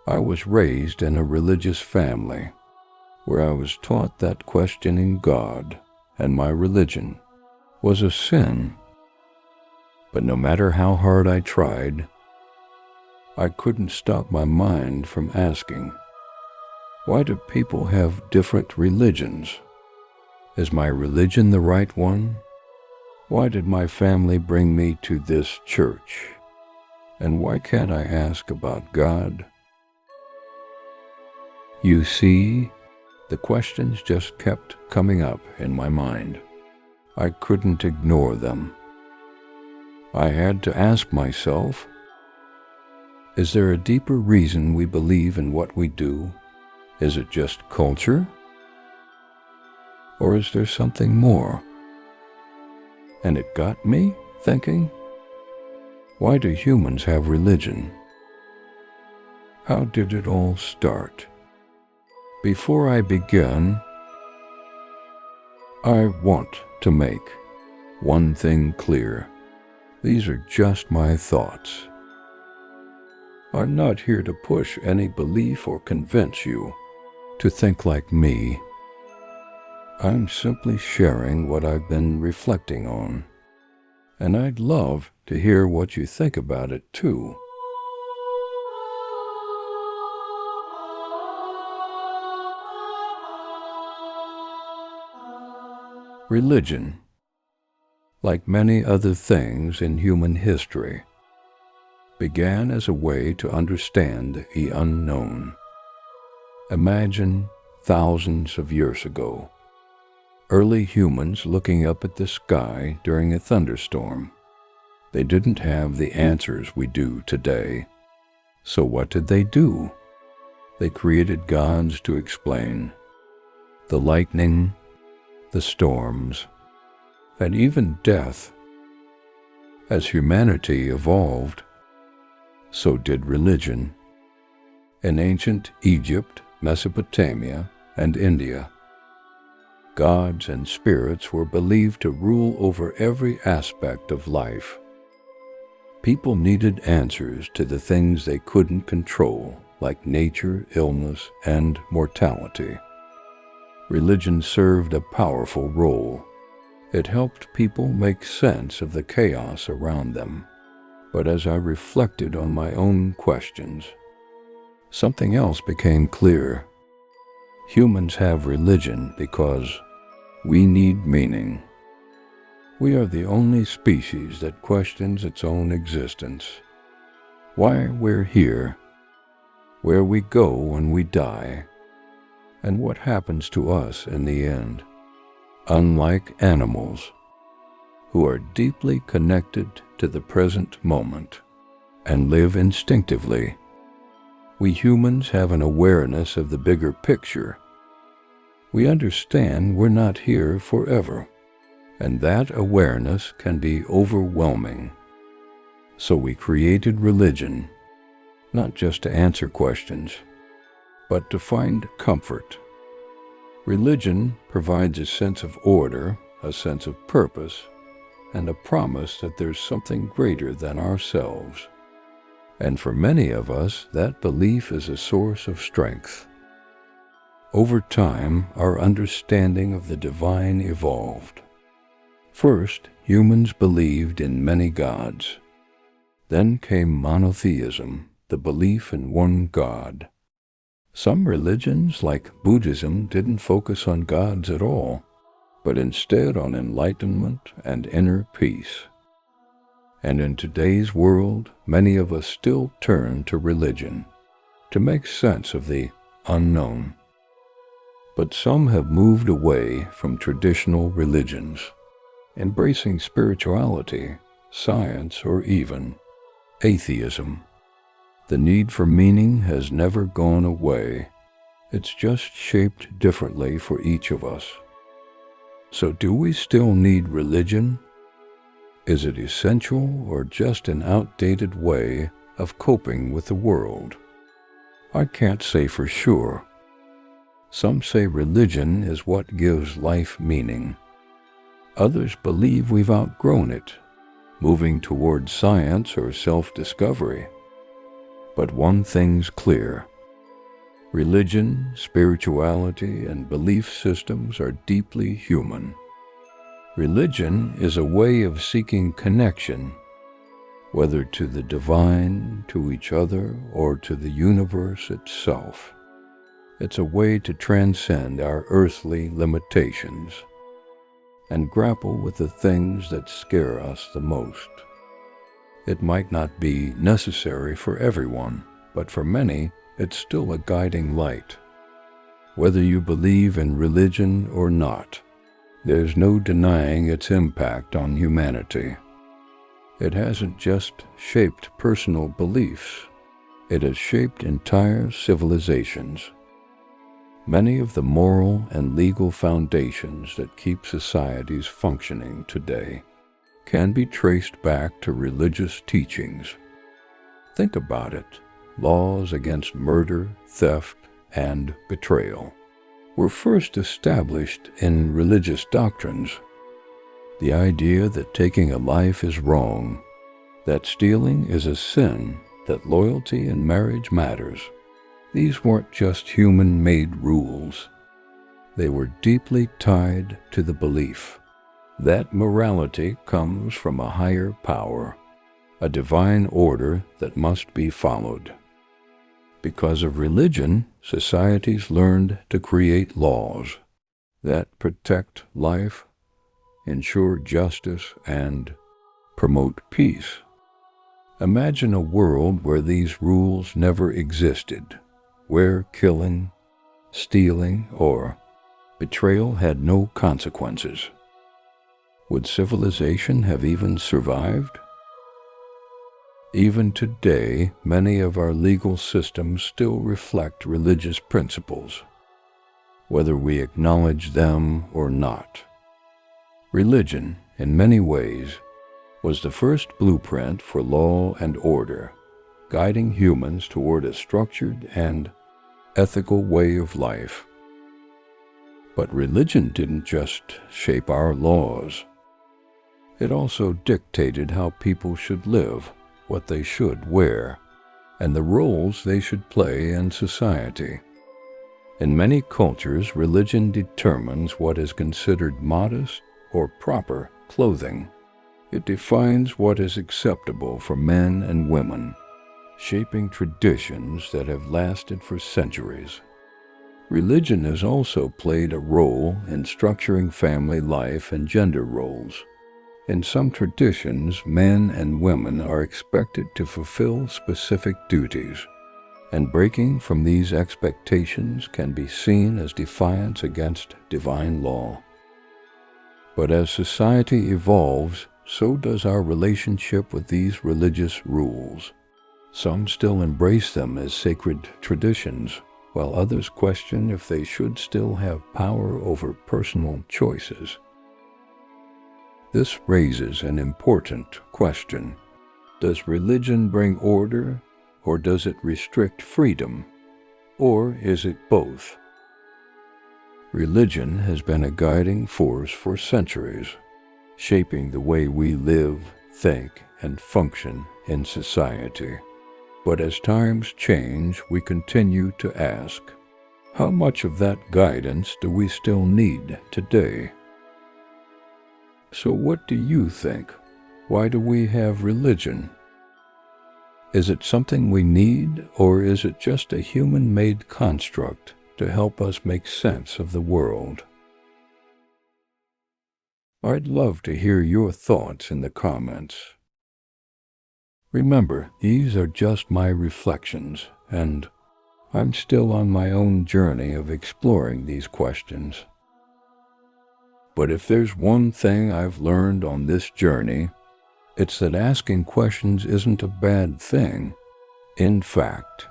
I was raised in a religious family where I was taught that questioning God and my religion was a sin. But no matter how hard I tried, I couldn't stop my mind from asking, why do people have different religions? Is my religion the right one? Why did my family bring me to this church? And why can't I ask about God? You see, the questions just kept coming up in my mind. I couldn't ignore them. I had to ask myself, is there a deeper reason we believe in what we do? Is it just culture? Or is there something more? And it got me thinking, why do humans have religion? How did it all start? Before I begin, I want to make one thing clear. These are just my thoughts. I'm not here to push any belief or convince you to think like me. I'm simply sharing what I've been reflecting on, and I'd love to hear what you think about it too. Religion, like many other things in human history, began as a way to understand the unknown. Imagine thousands of years ago, early humans looking up at the sky during a thunderstorm. They didn't have the answers we do today. So what did they do? They created gods to explain the lightning, the storms, and even death. As humanity evolved, so did religion. In ancient Egypt, Mesopotamia, and India, gods and spirits were believed to rule over every aspect of life. People needed answers to the things they couldn't control, like nature, illness, and mortality. Religion served a powerful role. It helped people make sense of the chaos around them. But as I reflected on my own questions, something else became clear. Humans have religion because we need meaning. We are the only species that questions its own existence. Why we're here, where we go when we die, and what happens to us in the end. Unlike animals, who are deeply connected to the present moment and live instinctively, we humans have an awareness of the bigger picture. We understand we're not here forever, and that awareness can be overwhelming. So we created religion, not just to answer questions, but to find comfort. Religion provides a sense of order, a sense of purpose, and a promise that there's something greater than ourselves. And for many of us, that belief is a source of strength. Over time, our understanding of the divine evolved. First, humans believed in many gods. Then came monotheism, the belief in one God. Some religions, like Buddhism, didn't focus on gods at all, but instead on enlightenment and inner peace. And in today's world, many of us still turn to religion to make sense of the unknown. But some have moved away from traditional religions, embracing spirituality, science, or even atheism. The need for meaning has never gone away. It's just shaped differently for each of us. So do we still need religion? Is it essential or just an outdated way of coping with the world? I can't say for sure. Some say religion is what gives life meaning. Others believe we've outgrown it, moving toward science or self-discovery. But one thing's clear, Religion, spirituality, and belief systems are deeply human. Religion is a way of seeking connection, whether to the divine, to each other, or to the universe itself. It's a way to transcend our earthly limitations and grapple with the things that scare us the most. It might not be necessary for everyone, but for many, it's still a guiding light. Whether you believe in religion or not, there's no denying its impact on humanity. It hasn't just shaped personal beliefs, it has shaped entire civilizations. Many of the moral and legal foundations that keep societies functioning today can be traced back to religious teachings. Think about it. Laws against murder, theft, and betrayal were first established in religious doctrines. The idea that taking a life is wrong, that stealing is a sin, that loyalty in marriage matters. These weren't just human-made rules. They were deeply tied to the belief that morality comes from a higher power, a divine order that must be followed. Because of religion, societies learned to create laws that protect life, ensure justice, and promote peace. Imagine a world where these rules never existed, where killing, stealing, or betrayal had no consequences. Would civilization have even survived? Even today, many of our legal systems still reflect religious principles, whether we acknowledge them or not. Religion, in many ways, was the first blueprint for law and order, guiding humans toward a structured and ethical way of life. But religion didn't just shape our laws. It also dictated how people should live, what they should wear, and the roles they should play in society. In many cultures, religion determines what is considered modest or proper clothing. It defines what is acceptable for men and women, shaping traditions that have lasted for centuries. Religion has also played a role in structuring family life and gender roles. In some traditions, men and women are expected to fulfill specific duties, and breaking from these expectations can be seen as defiance against divine law. But as society evolves, so does our relationship with these religious rules. Some still embrace them as sacred traditions, while others question if they should still have power over personal choices. This raises an important question. Does religion bring order, or does it restrict freedom? Or is it both? Religion has been a guiding force for centuries, shaping the way we live, think, and function in society. But as times change, we continue to ask, how much of that guidance do we still need today? So what do you think? Why do we have religion? Is it something we need, or is it just a human-made construct to help us make sense of the world? I'd love to hear your thoughts in the comments. Remember, these are just my reflections, and I'm still on my own journey of exploring these questions. But if there's one thing I've learned on this journey, it's that asking questions isn't a bad thing. In fact,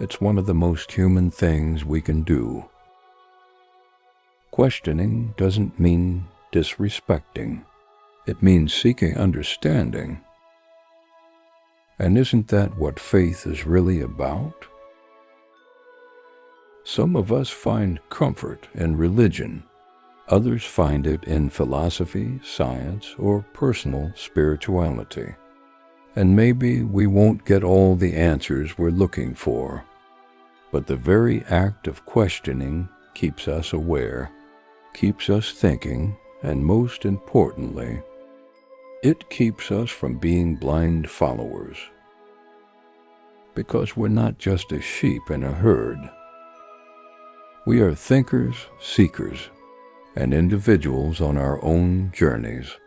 it's one of the most human things we can do. Questioning doesn't mean disrespecting. It means seeking understanding. And isn't that what faith is really about? Some of us find comfort in religion. Others find it in philosophy, science, or personal spirituality. And maybe we won't get all the answers we're looking for. But the very act of questioning keeps us aware, keeps us thinking, and most importantly, it keeps us from being blind followers. Because we're not just a sheep in a herd. We are thinkers, seekers, and individuals on our own journeys.